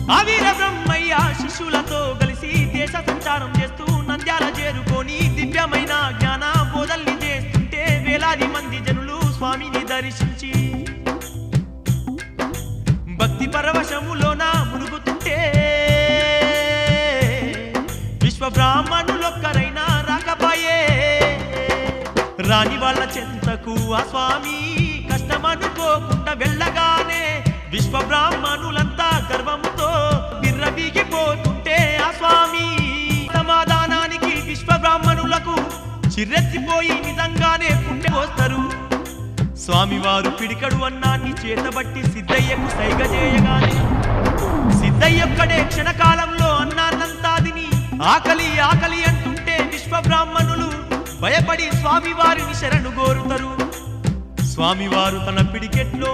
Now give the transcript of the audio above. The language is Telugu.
ఆవీర బ్రహ్మయ్య శిష్యులతో కలిసి దేశ సంచారం చేస్తూ నంద్యాల చేరుకొని దివ్యమైన జ్ఞాన బోధల్ని చేస్తుంటే వేలాది మంది జనులు స్వామిని దర్శించి భక్తి పరవశములోన మునుగుతుంటే విశ్వ బ్రాహ్మణులొక్కరైనా రాకపాయే రాని వాళ్ళ చెంతకు ఆ స్వామి కష్టమనుకోకుండా వెళ్ళగానే విశ్వ బ్రాహ్మణులంతా గర్వముతో బిర్రబీగిపోతుంటే ఆ స్వామి సమాధానానికి విశ్వ బ్రాహ్మణులకు చిర్రెత్తిపోయి నిజంగానే పుణ్య పోస్తారు. స్వామివారు పిడికడు అన్నాన్ని చేతబట్టి సిద్ధయ్యకు సైగ చేయగానే సిద్ధయ్యొక్కడే క్షణకాలంలో అన్నాన్నంతా తిని ఆకలి ఆకలి అంటుంటే విశ్వ బ్రాహ్మణులు భయపడి స్వామివారిని శరణు కోరుతారు. స్వామివారు తన పిడికెట్లో